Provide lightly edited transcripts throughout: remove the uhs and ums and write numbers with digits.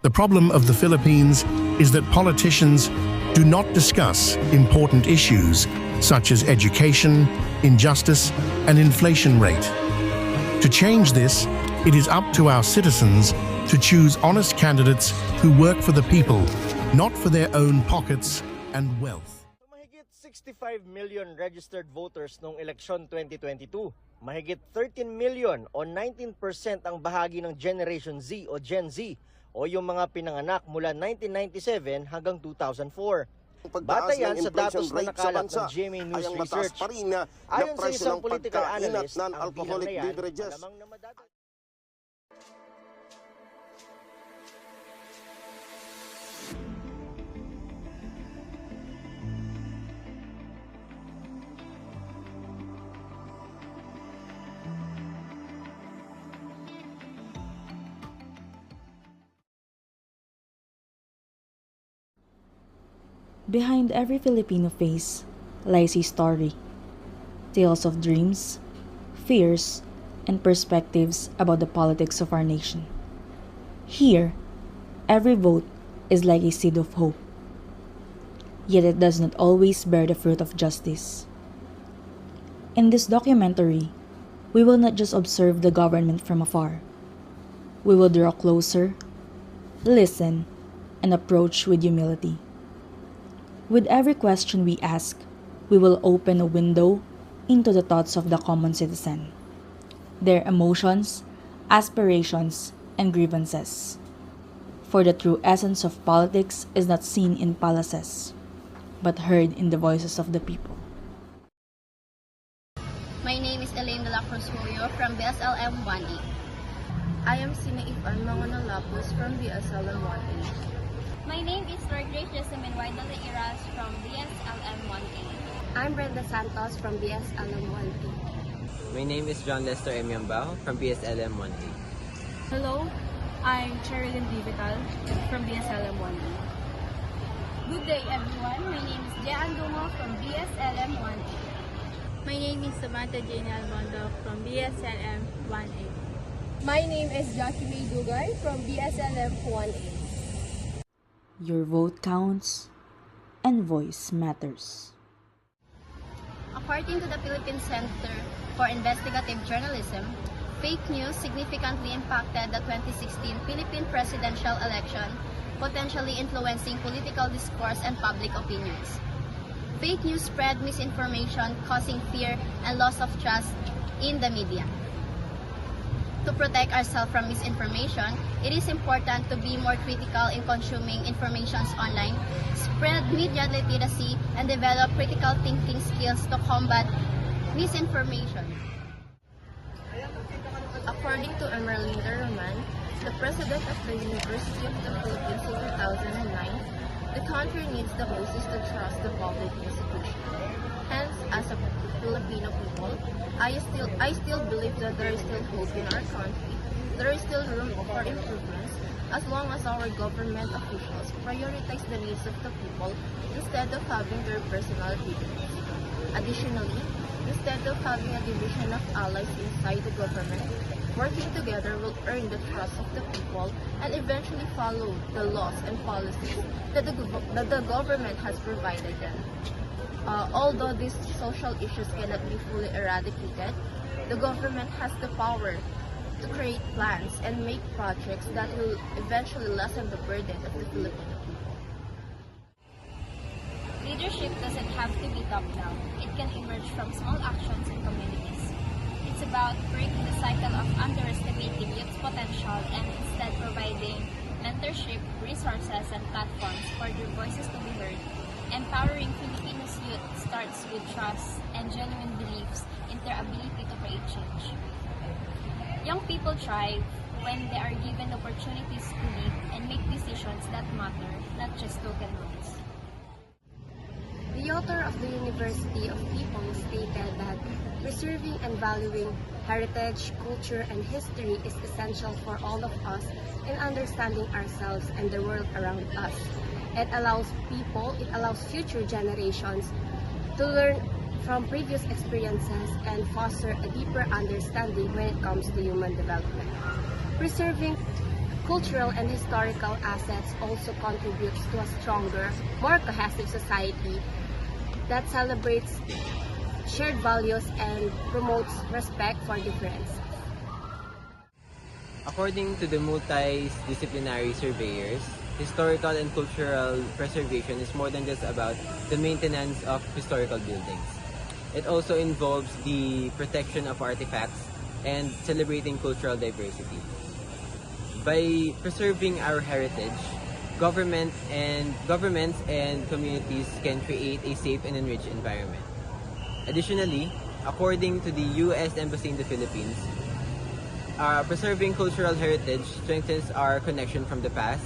The problem of the Philippines is that politicians do not discuss important issues such as education, injustice, and inflation rate. To change this, it is up to our citizens to choose honest candidates who work for the people, not for their own pockets and wealth. Mahigit 65 million registered voters noong eleksyon 2022. Mahigit 13 million o 19% ang bahagi ng Generation Z o Gen Z o yung mga pinanganak mula 1997 hanggang 2004. Bata yan sa datos na nakalap ng GMA News Research. Ayon sa isang political analyst, ang bilang na yan, malamang na madadagdag. Behind every Filipino face lies a story. Tales of dreams, fears, and perspectives about the politics of our nation. Here, every vote is like a seed of hope. Yet it does not always bear the fruit of justice. In this documentary, we will not just observe the government from afar. We will draw closer, listen, and approach with humility. With every question we ask, we will open a window into the thoughts of the common citizen, their emotions, aspirations, and grievances. For the true essence of politics is not seen in palaces, but heard in the voices of the people. My name is Elaine de la Cruz Julio from BSLM 1A. I am Sinaifan Mangonalapos from BSLM 1A. My name is Lord Grace Jessamine Waidala Iras from BSLM 1A. I'm Brenda Santos from BSLM 1A. My name is John Lester Emiambao from BSLM 1A. Hello, I'm Cherilyn Divital from BSLM 1A. Good day everyone, my name is Jean Dungo from BSLM 1A. My name is Samantha Jane Almondo from BSLM 1A. My name is Jackie May Dugay from BSLM 1A. Your vote counts, and voice matters. According to the Philippine Center for Investigative Journalism, fake news significantly impacted the 2016 Philippine presidential election, potentially influencing political discourse and public opinions. Fake news spread misinformation, causing fear and loss of trust in the media. To protect ourselves from misinformation, it is important to be more critical in consuming information online, spread media literacy, and develop critical thinking skills to combat misinformation. According to Emerlinda Roman, the president of the University of the Philippines in 2009, the country needs the most is to trust the public institution. Hence, as a Filipino people, I still believe that there is still hope in our country. There is still room for improvements as long as our government officials prioritize the needs of the people instead of having their personal feelings. Additionally, instead of having a division of allies inside the government, working together will earn the trust of the people and eventually follow the laws and policies that the government has provided them. Although these social issues cannot be fully eradicated, the government has the power to create plans and make projects that will eventually lessen the burden of the Filipino people. Leadership doesn't have to be top-down. It can emerge from small actions in communities. It's about breaking the cycle of underestimating youth's potential and instead providing mentorship, resources, and platforms for their voices to be heard. Empowering Filipinos youth starts with trust and genuine beliefs in their ability to create change. Young people thrive when they are given opportunities to lead and make decisions that matter, not just token rules. The author of the University of People stated that preserving and valuing heritage, culture, and history is essential for all of us in understanding ourselves and the world around us. It allows future generations to learn from previous experiences and foster a deeper understanding when it comes to human development. Preserving cultural and historical assets also contributes to a stronger, more cohesive society that celebrates shared values and promotes respect for difference. According to the multidisciplinary surveyors, historical and cultural preservation is more than just about the maintenance of historical buildings. It also involves the protection of artifacts and celebrating cultural diversity. By preserving our heritage, governments and communities can create a safe and enriched environment. Additionally, according to the U.S. Embassy in the Philippines, preserving cultural heritage strengthens our connection from the past,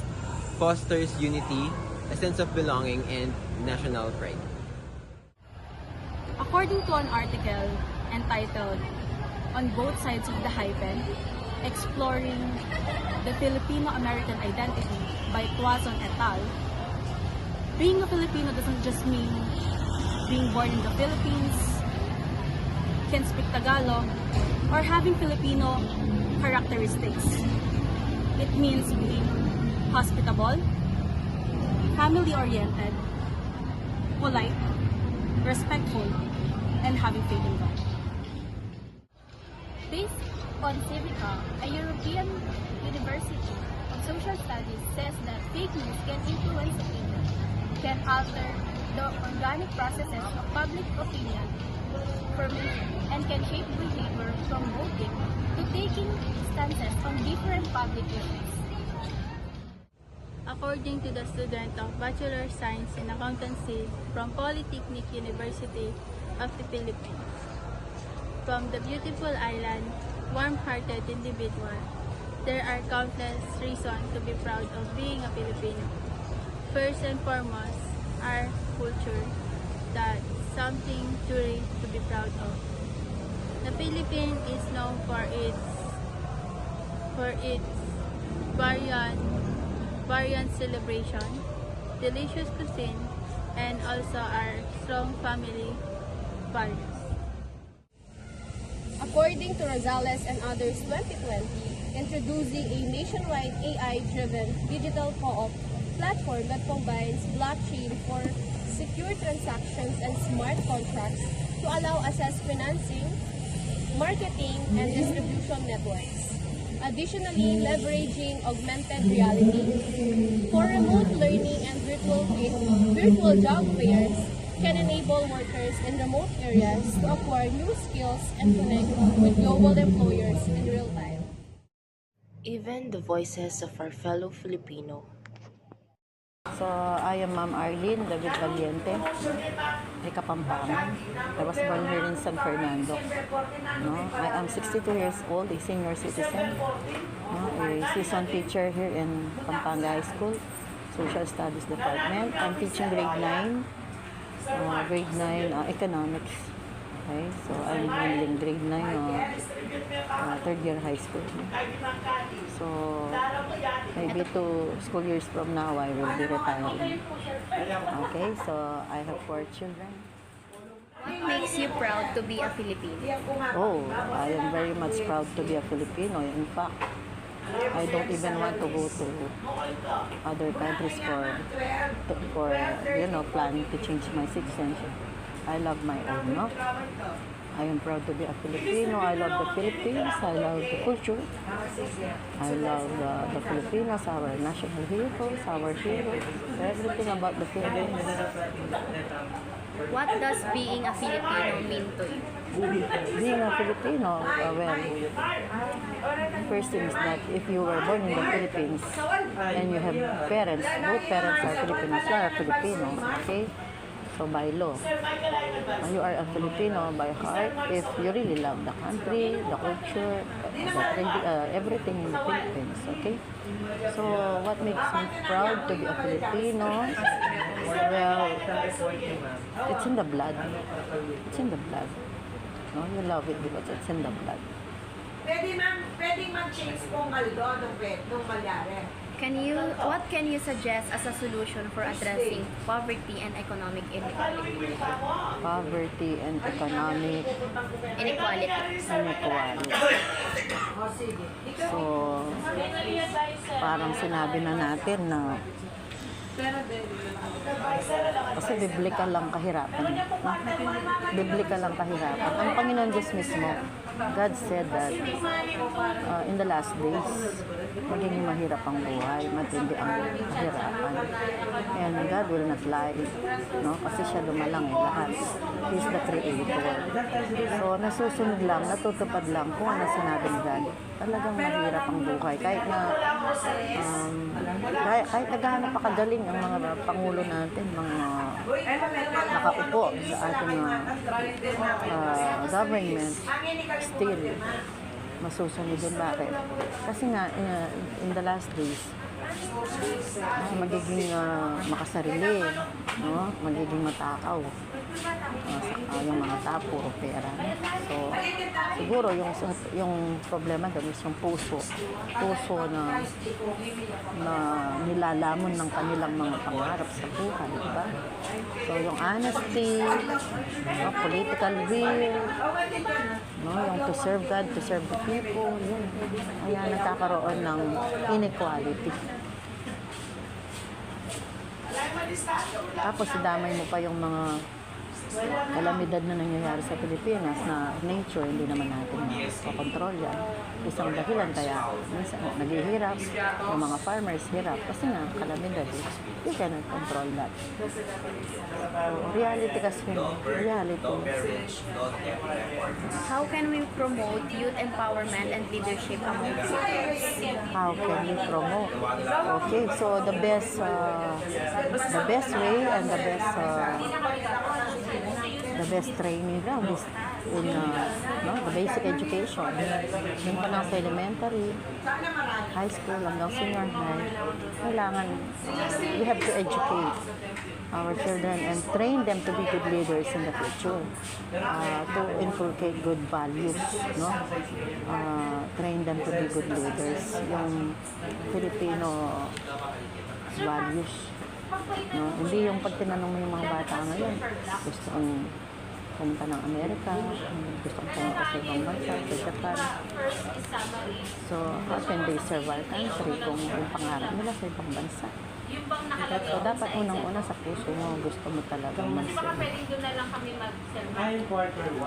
fosters unity, a sense of belonging, and national pride. According to an article entitled On Both Sides of the Hyphen, Exploring the Filipino-American Identity by Tuazon et al., being a Filipino doesn't just mean being born in the Philippines, can speak Tagalog, or having Filipino characteristics. It means being hospitable, family-oriented, polite, respectful, and having faith in God. Based on Civica, a European university of social studies says that fake news can influence opinion, can alter the organic processes of public opinion formation, and can shape behavior from voting to taking stances on different public issues. According to the student of Bachelor of Science in Accountancy from Polytechnic University of the Philippines, from the beautiful island, warm-hearted individual, there are countless reasons to be proud of being a Filipino. First and foremost, our culture, that's something truly to be proud of. The Philippines is known for its variant celebration, delicious cuisine, and also our strong family values. According to Rosales and others 2020, introducing a nationwide AI-driven digital co-op platform that combines blockchain for secure transactions and smart contracts to allow access financing, marketing, and distribution networks. Additionally, leveraging augmented reality for remote learning and virtual job fairs can enable workers in remote areas to acquire new skills and connect with global employers in real time. Even the voices of our fellow Filipino. So, I am Ma'am Arlene David Valiente, a Kapampangan. I was born here in San Fernando. No? I am 62 years old, a senior citizen, no? A seasoned teacher here in Pampanga High School, Social Studies Department. I'm teaching grade 9 economics. Okay, so I'm handling grade 9 third year high school. So maybe 2 school years from now I will be retiring. Okay, so I have 4 children. What makes you proud to be a Filipino? Oh, I am very much proud to be a Filipino. In fact, I don't even want to go to other countries for planning to change my citizenship. I love my own, no? I am proud to be a Filipino. I love the Philippines. I love the culture. I love the Filipinos, our national heroes, our heroes, everything about the Philippines. What does being a Filipino mean to you? Being a Filipino, first thing is that if you were born in the Philippines and you have parents, both parents are Filipinos, you are a Filipino, okay? So by law, you are a Filipino by heart if you really love the country, the culture, everything in the Philippines, okay? So what makes me proud to be a Filipino? Well, it's in the blood. It's in the blood. No, you love it because it's in the blood. Pwedeng mag-change po maldo nung malyari. What can you suggest as a solution for addressing poverty and economic inequality? Poverty and economic Inequality. inequality. So, parang sinabi na natin na kasi biblical lang kahirapan. No? Biblical lang kahirapan. Ang Panginoon Diyos mismo, God said that in the last days, magiging mahirap ang buhay, matindi ang kahirapan. And God will not lie. No? Kasi siya lumalang lahat. He's the Creator. So, nasusunod lang, natutupad lang kung ano sinabi ni God. Talagang mahirap ang buhay. Kahit naghahanap pa kagaling ang mga pangulo natin, mga nakaupo sa ating government, still masusunod din. Bakit? Kasi nga, in the last days, magiging makasarili, no? Magiging matakaw. Yung mga tao, puro pera. So, siguro yung problema doon is yung puso na nilalamon ng kanilang mga pangarap sa buhay, diba? So, yung honesty, political will, no? Yung to serve God, to serve the people, yun. Kaya nagkakaroon ng inequality. Tapos idamay mo pa yung mga kalamidad na nangyayari sa Pilipinas na nature, hindi naman natin makokontrol yan. Isang dahilan kaya minsan naghihirap, yung mga farmers hirap kasi nga kalamidad, you cannot control that. So, reality kasi, reality. How can we promote youth empowerment and leadership among voters? How can we promote? Okay, so the best way and the best training ground is in the basic education. Yung pa lang sa elementary, high school, hanggang senior high, kailangan, we have to educate our children and train them to be good leaders in the future, to inculcate good values, no? Train them to be good leaders. Yung Filipino values, no? Hindi yung pag tinanong mo yung mga bata ngayon, gusto kong pumunta ng Amerika, gusto kong pumunta sa ibang bansa, sa Japan. So, how can they serve our country kung yung pangarap nila sa ibang bansa? So, dapat unang-una sa puso mo, gusto mo talagang mag-serve.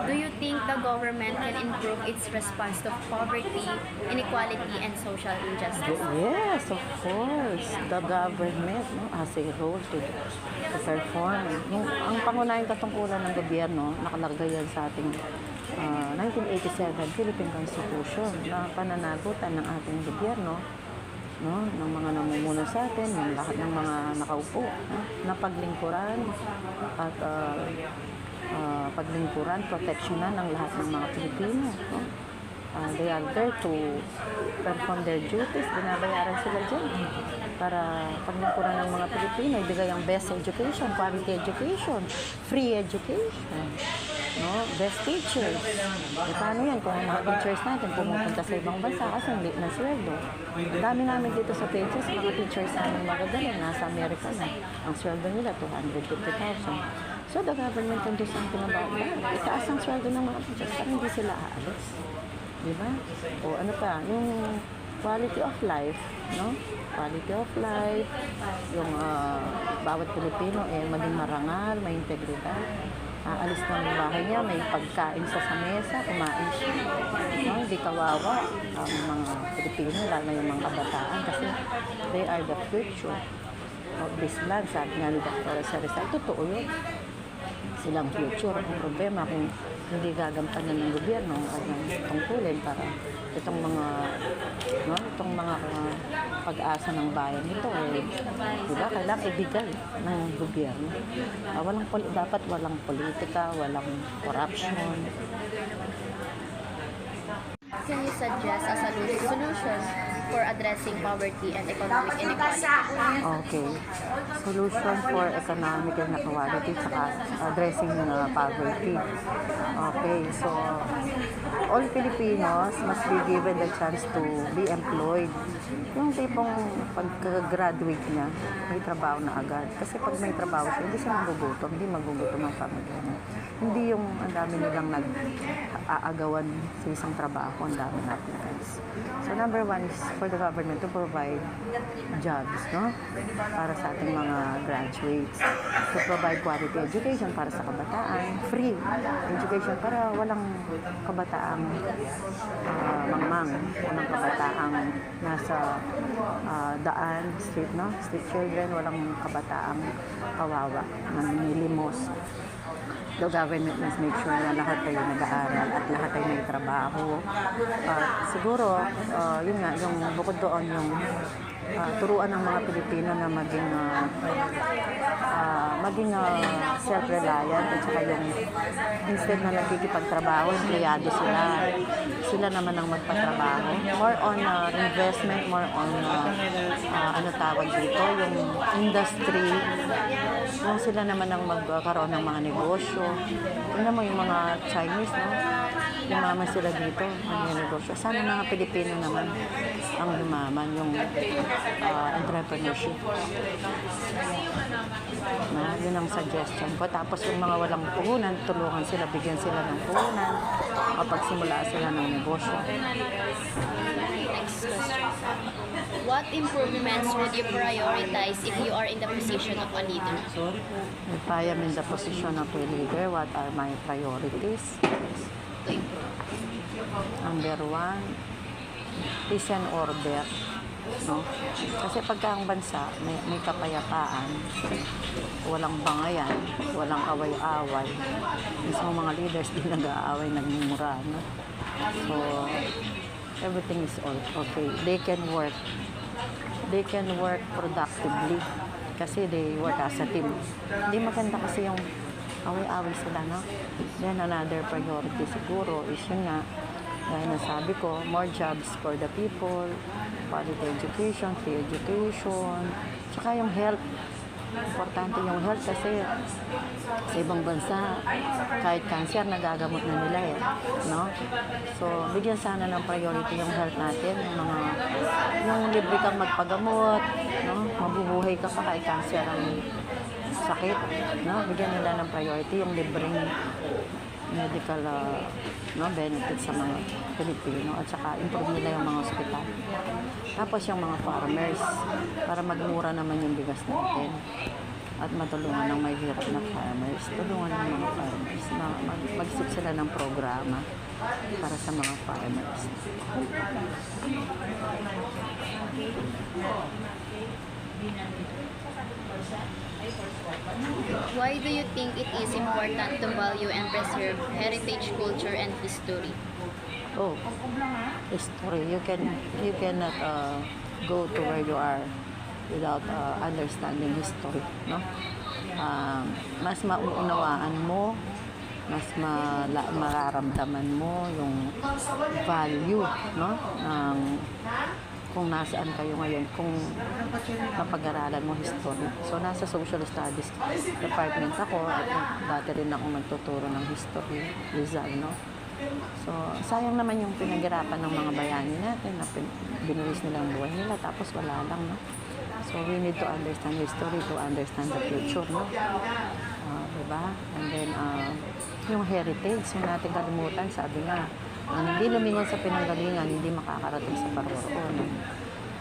Do you think the government can improve its response to poverty, inequality, and social injustice? Yes, of course. The government has a role to perform. Ang pangunahing katungkulan ng gobyerno, nakalagay yan sa ating 1987 Philippine Constitution na pananagutan ng ating gobyerno, no, ng mga namumuno sa atin, ng lahat ng mga nakaupo, no, na paglingkuran at proteksyonan ng lahat ng mga Pilipino. No? They are there to perform their duties, binabayaran sila dyan para paglingkuran ng mga Pilipino, ibigay ang best education, quality education, free education, no? Best teachers. E paano yan kung ang mga teachers natin pumupunta sa ibang bansa kasi hindi na sweldo? Ang dami namin dito sa pages, mga teachers namin magagaling, nasa Amerika na. Ang sweldo nila, 250,000. So the government can do something about that. Itaas ang sweldo ng mga teachers para hindi sila aalis. Diba? O ano pa, yung quality of life, no? Quality of life, yung bawat Pilipino maging marangal, may integridad. Aalis ng bahay niya, may pagkain sa mesa, kumain siya. No? Hindi kawawa ang mga Pilipino, lalo na yung mga kabataan kasi they are the future of this land. Sabi nga ni Dr. Rizal, totoo yun. Silang future. Ang problema kung hindi gagampanan ng gobyerno ang tungkulin para itong mga pag-asa ng bayan nito diba, kailangan ibigay ng gobyerno. Dapat walang politika, walang corruption. Can you suggest a solution for addressing poverty and economic inequality? Okay. Solution for economic inequality saka addressing poverty. Okay, so all Filipinos must be given the chance to be employed. Yung tipong pagka-graduate niya, may trabaho na agad. Kasi pag may trabaho siya, hindi siya magugutom, hindi magugutom ang pamilya niya. Hindi yung ang dami nilang nag-aagawan sa isang trabaho, ang dami natin guys. So number one is for the government to provide jobs, no? Para sa ating mga graduates. To provide quality education para sa kabataan. Free education para walang kabataang mangmang. Walang kabataang nasa daan, street, no? Street children, walang kabataang kawawa na nilimos. The government must make sure na lahat kayo nag-aaral at lahat kayo may trabaho. Siguro, yun nga, yung bukod doon, yung turuan ng mga Pilipino na maging self-reliant at saka yung instead na nagkikipagtrabaho, empleyado sila naman ang magpatrabaho. More on investment, more on ano tawag dito, yung industry, yung sila naman ang magkaroon ng mga negosyo. Tingnan mo yung mga Chinese, no? Yumaman sila dito, ang negosyo. Sana mga Pilipino naman ang yumaman, yung entrepreneurship. Yun ang suggestion ko. Tapos yung mga walang puhunan, tulungan sila, bigyan sila ng puhunan kapag simula sila ng negosyo. Next question. What improvements would you prioritize if you are in the position of a leader? If I am in the position of a leader, what are my priorities? To improve. Number one, peace and order. No? Kasi pagka ang bansa may kapayapaan, walang bangayan, walang away-away, mismo mga leaders din nag-aaway, nagmumura, no? So everything is all okay. They can work productively kasi they work as a team. Hindi maganda kasi yung away-away sila, no? Then another priority siguro is yun nga, dahil nasabi ko, more jobs for the people, quality education, free education, tsaka yung health. Importante yung health kasi sa ibang bansa, kahit cancer, nagagamot na nila eh. No? So, bigyan sana ng priority yung health natin, yung libre kang magpagamot, no? Mabubuhay ka pa kahit cancer ang sakit. No? Bigyan nila ng priority yung libreng medical benefits sa mga Pilipino at saka improve nila yung mga ospital. Tapos yung mga farmers para magmura naman yung bigas natin at matulungan ng may hirap na farmers. Tulungan ng mga farmers na mag-isip sila ng programa para sa mga farmers. Why do you think it is important to value and preserve heritage, culture, and history? Oh, history. You cannot go to where you are without understanding history, no? Mas mauunawaan mo, mas mararamdaman mo yung value, no? Kung nasaan kayo ngayon, kung napag-aralan mo history. So, nasa social studies department ako at dati rin ako nagtuturo ng history, Rizal, no? So, sayang naman yung pinaghirapan ng mga bayani natin na binuwis nila ang buhay nila tapos wala lang, no? So, we need to understand history to understand the future, no? Diba? And then, yung heritage, yung natin kalimutan, sabi nga, hindi lumingon sa pinanggalingan, hindi makakarating sa paroroon.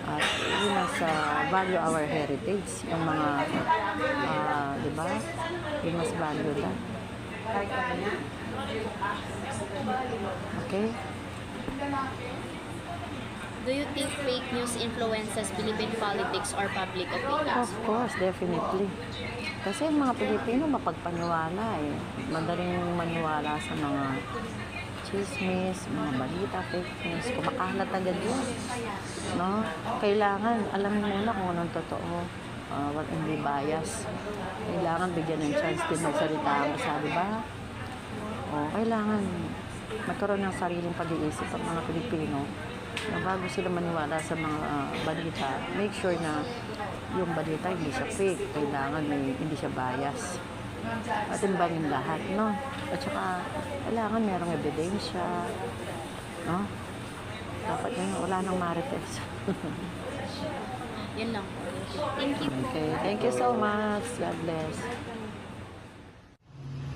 At yun sa value our heritage, yung mga, diba? Yung mas value that. Okay? Do you think fake news influences Philippine politics or public opinion? Of course, definitely. Kasi yung mga Pilipino mapagpaniwala eh. Madaling maniwala sa mga chismis, mga balita, fake news. Kumakalat agad yun. No? Kailangan, alamin muna kung anong totoo. Hindi bias. Kailangan bigyan ng chance din magsalita ang isa, di ba? Kailangan magkaroon ng sariling pag-iisip ang mga Pilipino na bago sila maniwala sa mga balita, make sure na yung balita hindi siya fake. Kailangan hindi siya bias. At timbangin lahat, no? At saka, kailangan merong ebidensya, no? Dapat yun, wala nang marites. Yun lang. Thank you. Okay, thank you so much. God bless.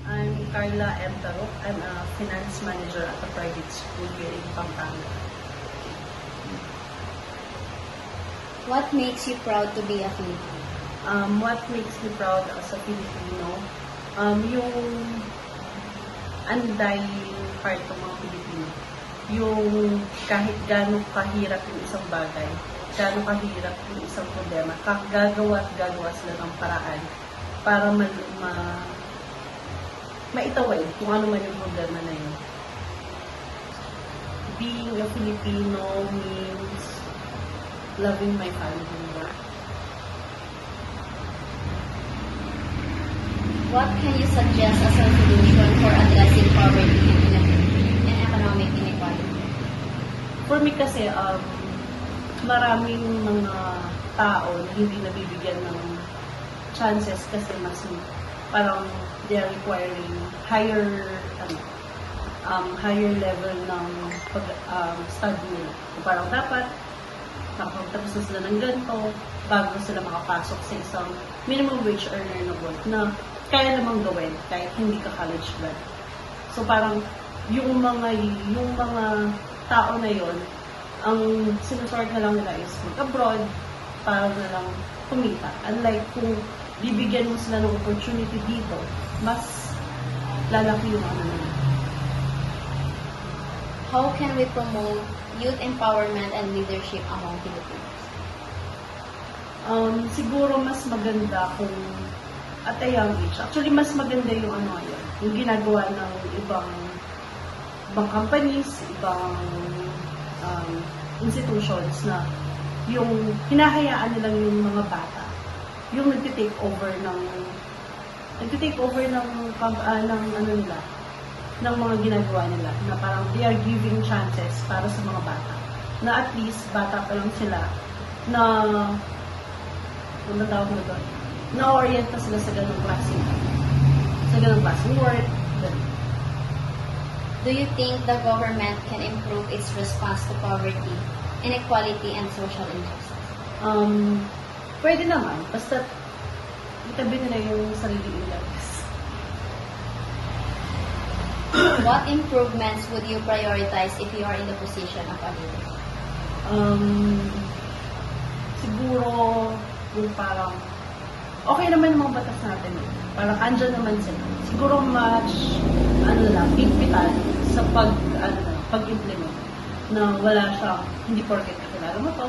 I'm Carla M. Tarok. I'm a finance manager at a private school here in Pampanga. What makes you proud to be a Filipino? What makes me proud as a Filipino, yung undying heart ng mga Pilipino. Yung kahit gano'ng kahirap yung isang bagay, gano'ng kahirap yung isang problema, gagawa at gagawa sila ng paraan para maitawid kung ano man yung problema na yun. Being a Filipino means loving my family more. What can you suggest as a solution for addressing poverty and economic inequality? For me kasi, maraming mga tao na hindi nabibigyan ng chances kasi mas parang they are requiring higher level ng study nila. Parang dapat nakapagtapos na sila ng ganito bago sila makapasok sa isang minimum wage earner na work na kaya namang gawin kahit hindi ka college grad. So parang yung mga tao na yon, ang sinusort na lang nila is mag-abroad para na lang kumita. Unlike kung bibigyan mo sila ng opportunity dito, mas lalaki yung ano nila. How can we promote youth empowerment and leadership among Filipinos? Siguro mas maganda kung at a young age. Actually, mas maganda yung yung ginagawa ng ibang companies, ibang institutions na yung hinahayaan nilang yung mga bata, yung nagtitake over ng ng mga ginagawa nila, na parang they are giving chances para sa mga bata, na at least bata pa lang sila na na-orient na sila sa ganung klaseng work. Do you think the government can improve its response to poverty, inequality, and social injustice? Pwede naman, basta itabi nila yung sarili nila. What improvements would you prioritize if you are in the position of a leader? Siguro, yung parang, okay naman yung mga batas natin. Parang andyan naman sila. Siguro higpitan sa pag-implement. Na wala siyang, hindi porket kakilala mo to,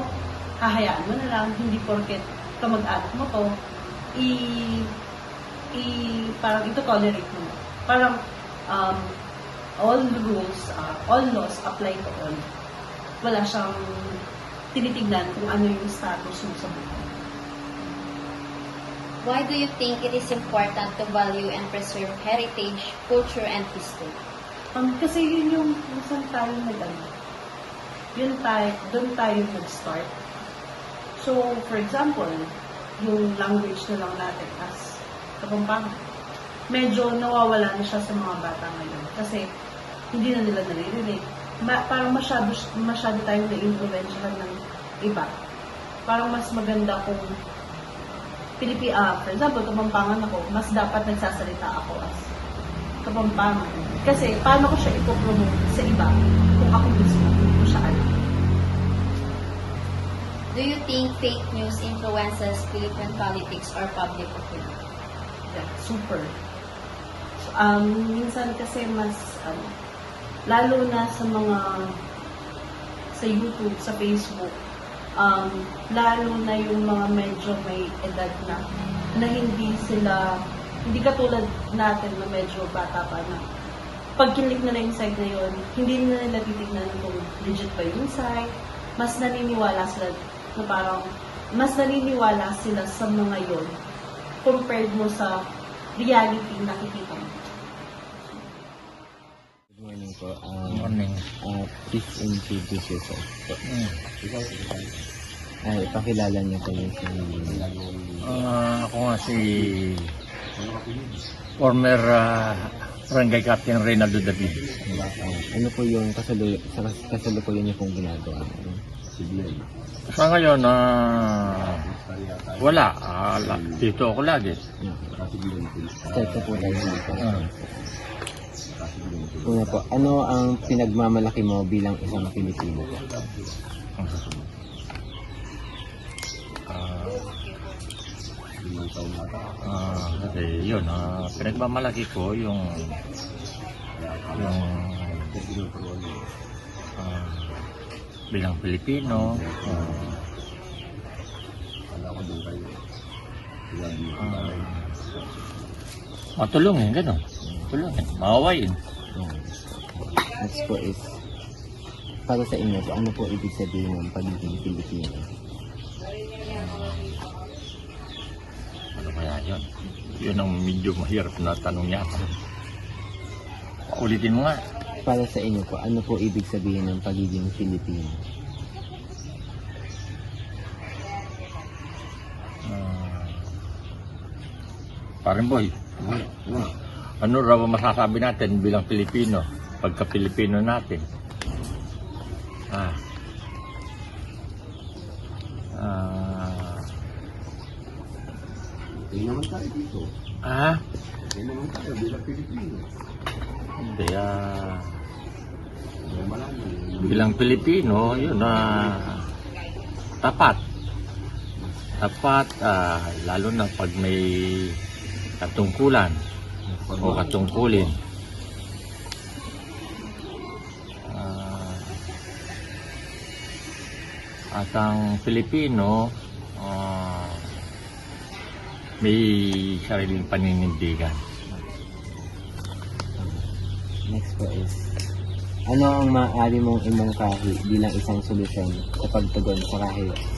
hahayaan mo na lang, hindi porket kamag-anak mo to, parang ito tolerate mo. Parang, all rules, all laws apply to all. Wala siyang tinitignan kung ano yung status mo sa buhay. Why do you think it is important to value and preserve heritage, culture, and history? Kasi yun yung saan tayo doon tayo nag-start. So, for example, yung language na lang natin as Kapampangan. Medyo nawawala na siya sa mga bata ngayon kasi hindi na nila naririnig. Parang masyado tayong na-influensyahan ng iba. Parang mas maganda kung for example, Kapampangan ako, mas dapat nagsasalita ako as Kapampangan. Kasi paano ko siya ipopromote sa iba kung ako mismo ko siya alam. Do you think fake news influences Philippine politics or public opinion? Yeah, super. So, minsan kasi mas, lalo na sa YouTube, sa Facebook, lalo na yung mga medyo may edad na hindi katulad natin na medyo bata pa na pag kinlik na yung site na yun, hindi na nila titignan kung legit ba yung site, mas naniniwala sila na parang mas naniniwala sila sa mga yun compared mo sa reality na nakikita mo. Good morning po. Morning. Please introduce yourself po. Ipakilala niyo po yung Ako nga si former Barangay Captain Reynaldo David. ano po yung kasalukuyan niyo pong ginagawa? Sa ngayon, wala. Dito ako lagi. Start na po tayo dito. Una po, ano ang pinagmamalaki mo bilang isang Pilipino po? Kasi yun, pinagmamalaki ko yung bilang Pilipino, matulungin, gano'n. Tulungin, maawain. Next po is, para sa inyo po, ano po ibig sabihin ng pagiging Pilipino? Ano kaya yun? Yun ang medyo mahirap na tanong yata. Ulitin mo nga. Para sa inyo po, ano po ibig sabihin ng pagiging Pilipino? Parang boy, ano raw ang masasabi natin bilang Pilipino, pagka-Pilipino natin? Hindi naman tayo dito. Hindi naman tayo bilang Pilipino. Hindi, bilang Pilipino, yun tapat. Tapat, lalo na pag may katungkulan o katungkulin. At ang Pilipino, may sariling paninindigan. Next po is, ano ang maaari mong imungkahi bilang isang solusyon sa pagtugon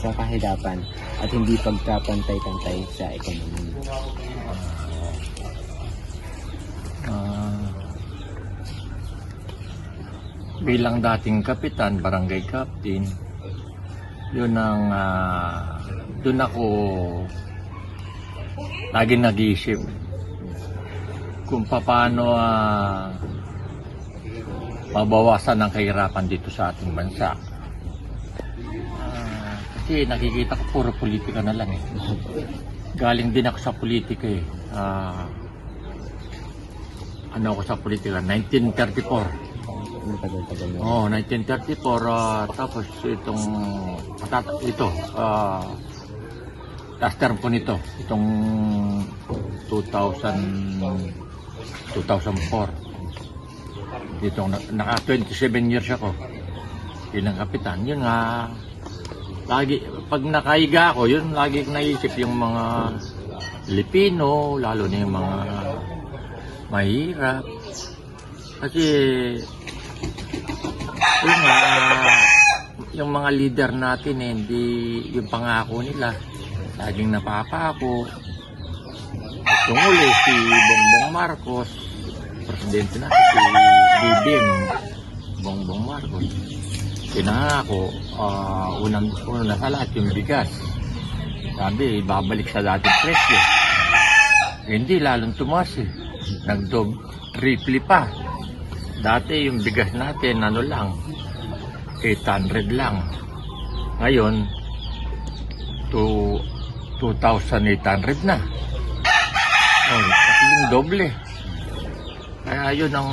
sa kahirapan at hindi pagkapantay-pantay sa ekonomiya? Bilang dating kapitan, barangay captain, yun ang doon ako laging nag-iisip kung paano mabawasan ang kahirapan dito sa ating bansa. Kasi nakikita ko puro politika na lang eh. Galing din ako sa politika eh. Ano ako sa politika? 1934. Oh, 1934. Tapos ito, last term ko nito, itong 2004. Dito, naka 27 years ako bilang kapitan. Yun nga, lagi, pag nakahiga ako, yun lagi naisip yung mga Pilipino, lalo na yung mga mahirap. Kasi, yun nga, yung mga leader natin, hindi yung pangako nila, laging napapako. Itong uli, si Bongbong Marcos, presidente natin, si BBM Bongbong Marcos, pinangako, una sa lahat yung bigas. Sabi, babalik sa dating presyo. Hindi, lalong tumaas eh. Triple pa. Dati yung bigas natin, ano lang, 800 lang. Ngayon, 2,800 na. Kasi yung doble. Kaya yun ang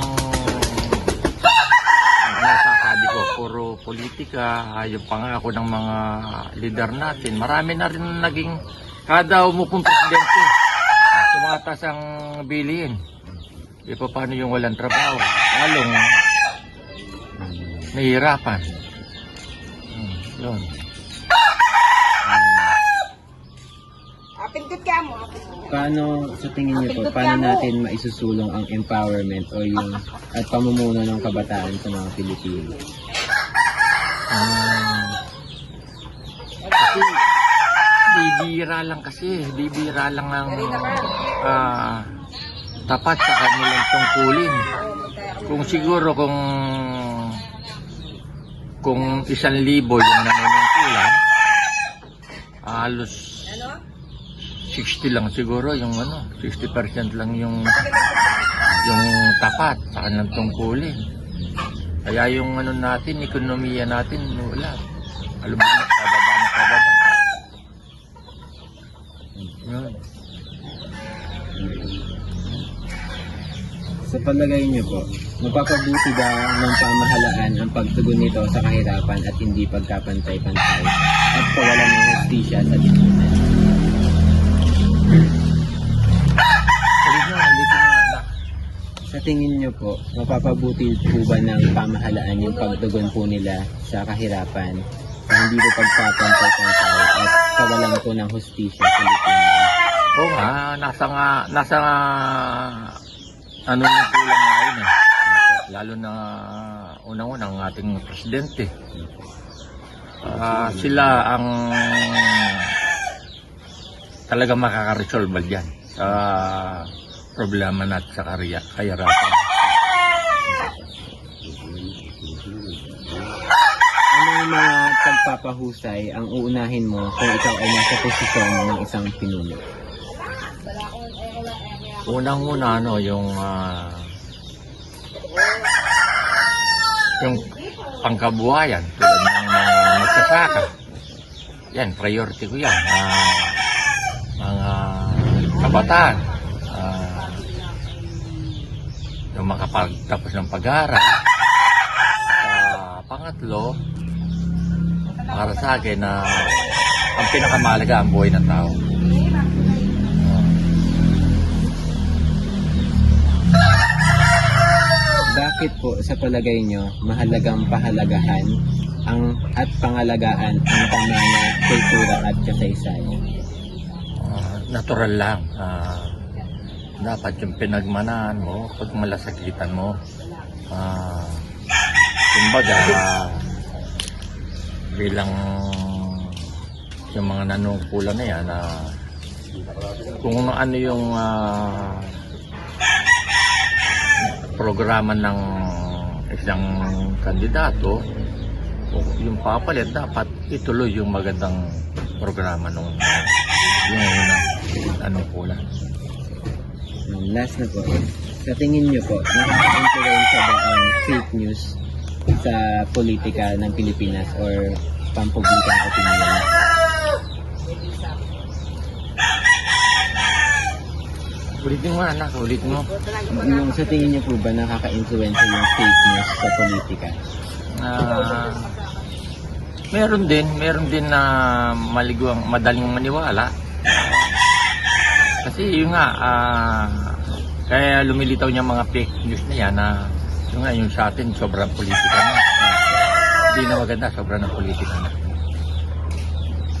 nasasabi ko, puro politika, yung pangako ng mga leader natin. Marami na rin naging, kada umupong presidente, tumataas ang bilihin. E paano yung walang trabaho? Lalong nahihirapan. Yun. Pindot ka mo. Paano, sa tingin niyo po, paano natin maisusulong ang empowerment o yung at pamumuno ng kabataan sa mga Pilipino? Kasi bibira lang ang tapat sa kanilang tungkulin. Kung siguro kung 1,000 yung nanunungkulan, halos 60 lang siguro yung 60% lang yung tapat sa kanilang tungkulin. Kaya yung natin, ekonomiya natin, wala. Alam mo, kababa. Sa palagay niyo po, mapapabuti ba ng pamahalaan ang pagtugon nito sa kahirapan at hindi pagkapantay-pantay at kawalan ng hustisya sa lipunan? Sa tingin niyo po, mapapabuti po ba ng pamahalaan yung pagtugon po nila sa kahirapan at hindi po pagkapantay-pantay at kawalan po ng hustisya sa lipunan? Oo nga, nasa ano yung kulang ngayon eh. Lalo na unang-unang ating presidente. Sila ang talaga makaka-resolve dyan sa problema natin sa kahirapan. Ano yung mga pagpapahusay ang uunahin mo kung ikaw ay nasa posisyon ng isang pinuno? Unang-una yung pangkabuhayan tulad ng mga magsasaka. Yan, priority ko yan. Mga kabataan. Yung makapagtapos ng pag-aaral. Pangatlo, para sa akin na ang pinakamahalaga ang buhay ng tao. Bakit po sa palagay nyo mahalagang pahalagahan at pangalagaan ang pamana, kultura at kasaysayan? Natural lang. Dapat yung pinagmanaan mo, pag malasakitan mo, kumbaga, bilang yung mga nanungkulan na yan, kung ano yung programa ng isang kandidato, yung papalit, dapat ituloy yung magandang programa nung yung nanungkulan. Last na po, sa tingin nyo po, nakaka-influensya ba ang fake news sa politika ng Pilipinas or pampublikang opinion? Ulitin mo anak, ulitin mo. Yung sa tingin nyo po ba nakaka-influensya yung fake news sa politika? Meron din na madaling maniwala. Kasi yun nga, kaya lumilitaw niya mga fake news na yan na yung sa atin sobrang politika na. Hindi na maganda, sobrang ng politika na.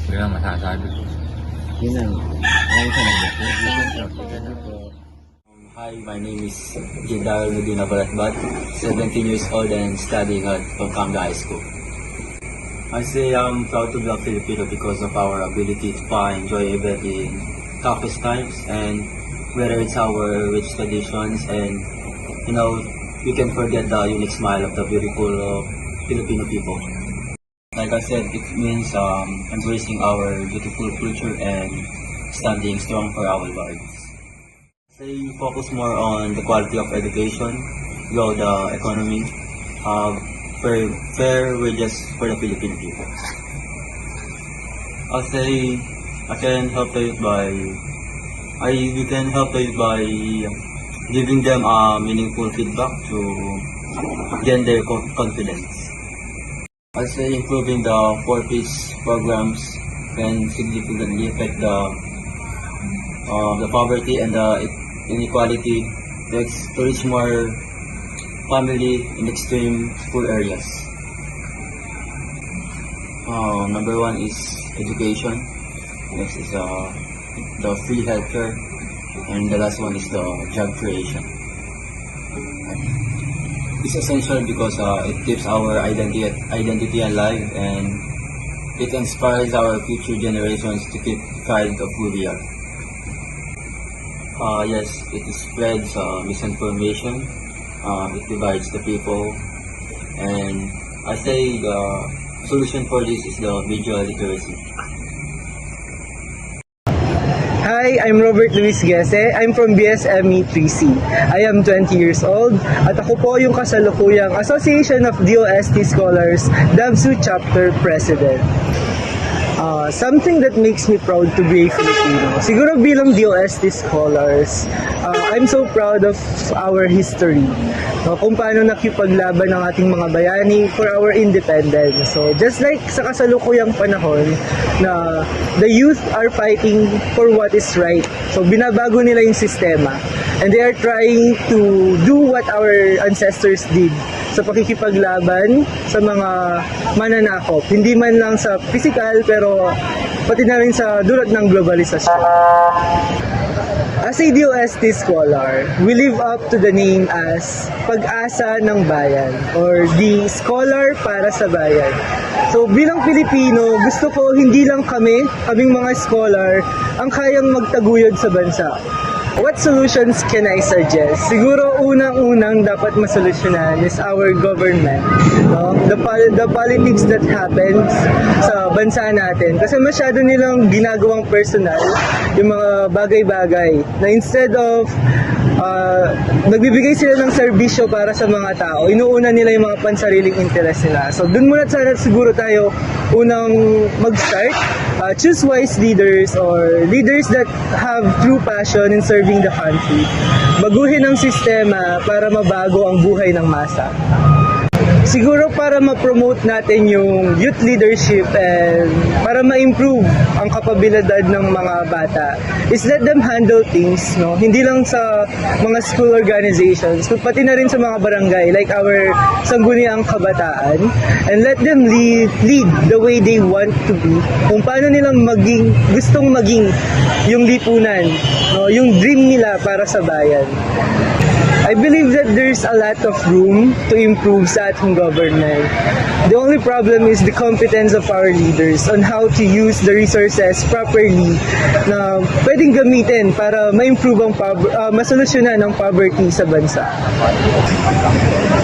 Hindi na masasabi. Yun lang. Maraming salamat. Hi, my name is Jindar Medina Baratbat, 17 years old and studying at Pampanga High School. I say I'm proud to be a Filipino because of our ability to find joy even in toughest times, and whether it's our rich traditions and, we can forget the unique smile of the beautiful Filipino people. Like I said, it means embracing our beautiful culture and standing strong for our values. Say focus more on the quality of education, grow the economy, fair wages for the Filipino people. I'll say we can help the youth by giving them meaningful feedback to gain their confidence. I'll say improving the 4-piece programs can significantly affect the poverty and the inequality to reach more family in extreme poor areas. Number 1 is education. Next is the free healthcare, and the last one is the job creation. It's essential because it keeps our identity alive, and it inspires our future generations to keep pride of who we are. Yes, it spreads misinformation. It divides the people, and I say the solution for this is the visual literacy. Hi, I'm Robert Luis Gese. I'm from BSME 3C. I am 20 years old at ako po yung kasalukuyang Association of DOST Scholars DABSU Chapter President. Something that makes me proud to be a Filipino. Siguro bilang DOST scholars, I'm so proud of our history. Kung paano nakipaglaban ng ating mga bayani for our independence. So just like sa kasalukuyang panahon na the youth are fighting for what is right. So binabago nila yung sistema. And they are trying to do what our ancestors did sa pakikipaglaban sa mga mananakop. Hindi man lang sa physical, pero pati na rin sa dulot ng globalisasyon. As a DOST scholar, we live up to the name as Pag-asa ng Bayan or the Scholar para sa Bayan. So bilang Pilipino, gusto ko hindi lang kaming mga scholar, ang kayang magtaguyod sa bansa. What solutions can I suggest? Siguro unang-unang dapat masolusyonan is our government. No? The politics that happens sa bansa natin. Kasi masyado nilang ginagawang personal yung mga bagay-bagay na instead of nagbibigay sila ng serbisyo para sa mga tao, inuuna nila yung mga pansariling interest nila. So dun muna sana siguro tayo unang mag-start. Choose wise leaders or leaders that have true passion in serving the country. Baguhin ang sistema para mabago ang buhay ng masa. Siguro para ma-promote natin yung youth leadership and para ma-improve ang kapabilidad ng mga bata is let them handle things, no? Hindi lang sa mga school organizations, pati na rin sa mga barangay like our Sangguniang Kabataan, and let them lead the way they want to be. Kung paano nilang gustong maging yung lipunan, no? Yung dream nila para sa bayan. I believe that there's a lot of room to improve sa ating government. The only problem is the competence of our leaders on how to use the resources properly na pwedeng gamitin para ma-improve ang masolusyonan ang poverty sa bansa.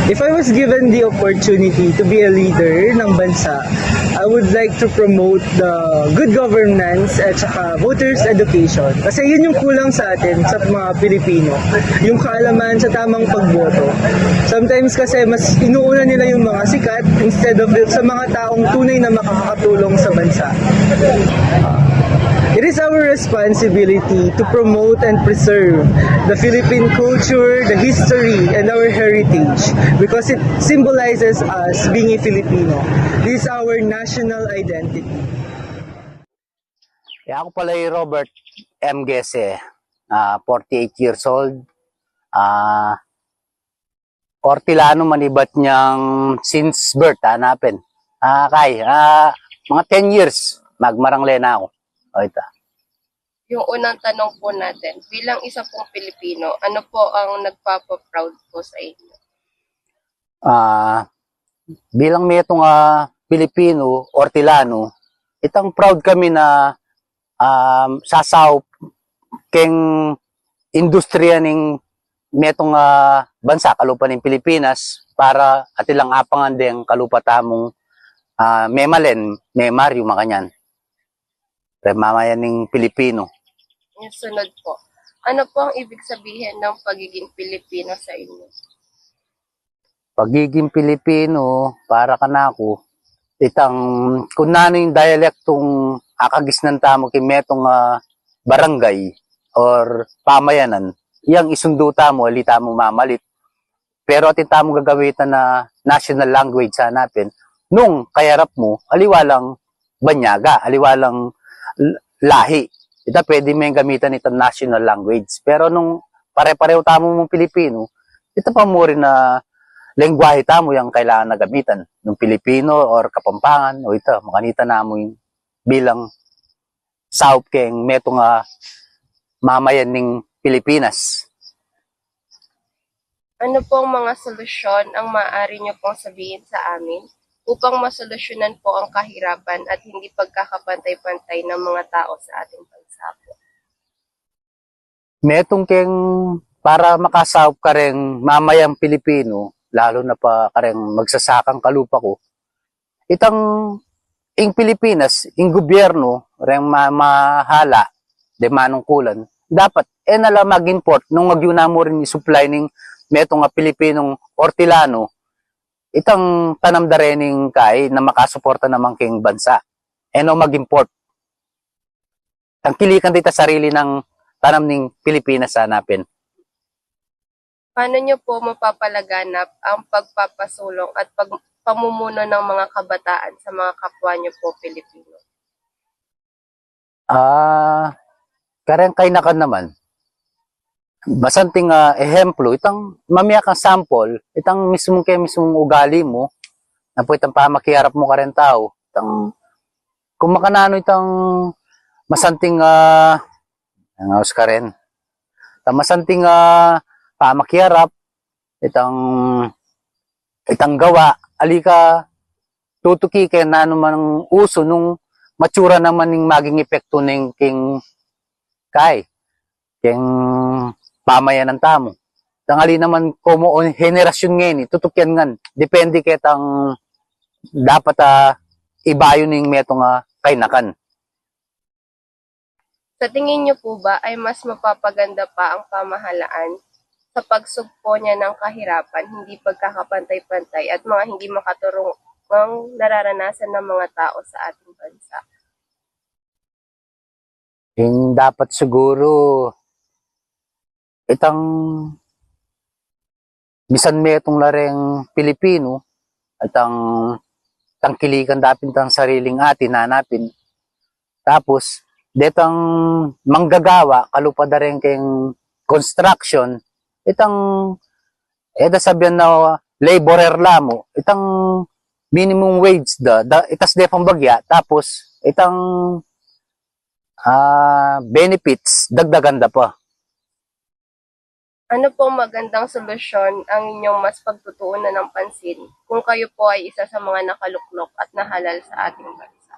If I was given the opportunity to be a leader ng bansa, I would like to promote the good governance at saka voters education. Kasi yun yung kulang sa atin, sa mga Pilipino. Yung kaalaman sa tamang pagboto. Sometimes kasi mas inuuna nila yung mga sikat instead of sa mga taong tunay na makakatulong sa bansa. It is our responsibility to promote and preserve the Philippine culture, the history, and our heritage because it symbolizes us being a Filipino. This is our national identity. Ako pala ay Robert M. Gese, 48 years old. Ortilano manibat niyang since birth, hanapin. Mga 10 years, magmaranglen na ako. O ito. Yung unang tanong po natin, bilang isa pong Pilipino, ano po ang nagpapaproud po sa inyo? Bilang metong Pilipino, Ortilano, itang proud kami na sasaw keng industriya ng metong bansa, kalupa ng Pilipinas, para atilang apangan din kalupa tamong memalen, memar yung makanyan. Mamayan ng Pilipino. Yung sunod po, ano po ang ibig sabihin ng pagiging Pilipino sa inyo? Pagiging Pilipino, para ka na ako, itang, kung nano yung dialektong akagisnan tamo kimetong barangay or pamayanan, yang isunduta mo, alita mo mamalit. Pero atin tamo gagawitan na national language sa hanapin, nung kayarap mo, aliwalang banyaga, aliwalang lahi. Ito pwede may gamitan itong national language. Pero nung pare-pareho tamo mong Pilipino, ito pa mo rin na lengguwahe tamo yung kailangan na gamitan. Nung Pilipino or Kapampangan, o ito, makanita na mo yung bilang South keng metong mamayan ng Pilipinas. Ano pong mga solusyon ang maaari niyo pong sabihin sa amin upang masolusyonan po ang kahirapan at hindi pagkakapantay-pantay ng mga tao sa ating bansa po? Metong keng para makasawap ka rin mamayang Pilipino, lalo na pa ka rin magsasakang kalupa ko, itang ing Pilipinas, ing gobyerno, rin mahala, de manungkulan, dapat nala mag-import nung magyuna mo rin i-supply ng metong Pilipinong Ortilano, itang tanam da rening kay na makasuporta naman king bansa. eno mag-import. Tangkilikan dito sarili ng tanam ng Pilipinas sa hanapin. Paano nyo po mapapalaganap ang pagpapasulong at pamumuno ng mga kabataan sa mga kapwa nyo po Pilipino? Karang kainakan naman. Basanting ehemplo, itang mamaya kang sample, itang mismong ugali mo, na po itang pamakiharap mo ka rin tao. Itang, kung makanano itang masanting nangaos ka rin. Itang masanting pamakiharap, itang gawa, alika tutuki kaya na naman uso nung matsura naman ng maging epekto ng king pamayan ng tamo. Tangali naman komo o henerasyon ngayon, tutukyan ngan. Depende ketang dapat ibayo ning metong kainakan. Sa tingin nyo po ba ay mas mapapaganda pa ang pamahalaan sa pagsugpo niya ng kahirapan, hindi pagkakapantay-pantay at mga hindi makaturong nararanasan ng mga tao sa ating bansa? Yung dapat siguro itang bisan metong lareng Pilipino at ang tangkilikan dapin tang sariling atin hanapin. Tapos detang manggagawa kalupad na rin kayong construction itang sabihan na laborer lamo itang minimum wage itas de pambagya tapos itang benefits dagdagan da pa. Ano pong magandang solusyon ang inyong mas pagtutuunan ng pansin kung kayo po ay isa sa mga nakaluklok at nahalal sa ating bansa?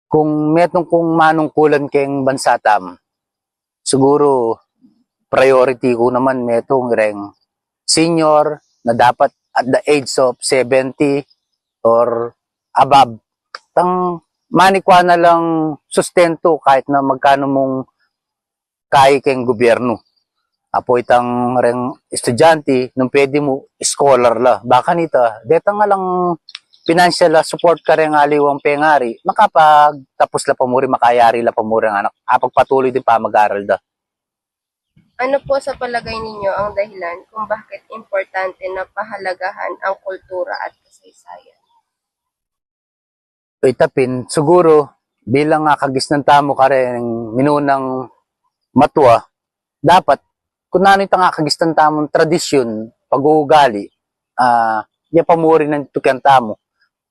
Kung metong kung manungkulan keng bansa tam, siguro priority ko naman metong reng senior na dapat at the age of 70 or above. Tang manikwa na lang sustento kahit na magkano mong kaya keng gobyerno. Apo itang reng estudyante, nung pwede mo, scholar la. Baka nita, deta nga lang financial support ka rin aliwang pengari, makapagtapos la pa mo rin, makayari la pa mo rin anak. Pagpatuloy din pa mag-aral da. Ano po sa palagay ninyo ang dahilan kung bakit importante na pahalagahan ang kultura at kasaysayan? Itapin, siguro, bilang kagisnan tamo ka rin minunang matwa, dapat, kung nano'y kagisnan tamong tradisyon, pag-uugali, yapamuri ng tukyan tamo.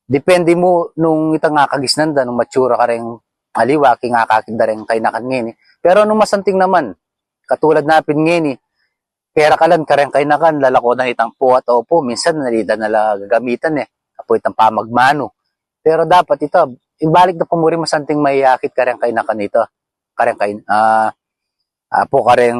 Depende mo nung itang kagisnan da, nung matsura ka rin aliwa, kinakakinda rin kainakan ngini. Pero nung masanting naman, katulad napin ngini, pera kalan ka rin kainakan, lalako na itang po at opo, minsan nalida nala gagamitan apo itang pamagmano. Pero dapat ito, ibalik na pamuri masanting mayakit ka rin kainakan ito. Apo ka rin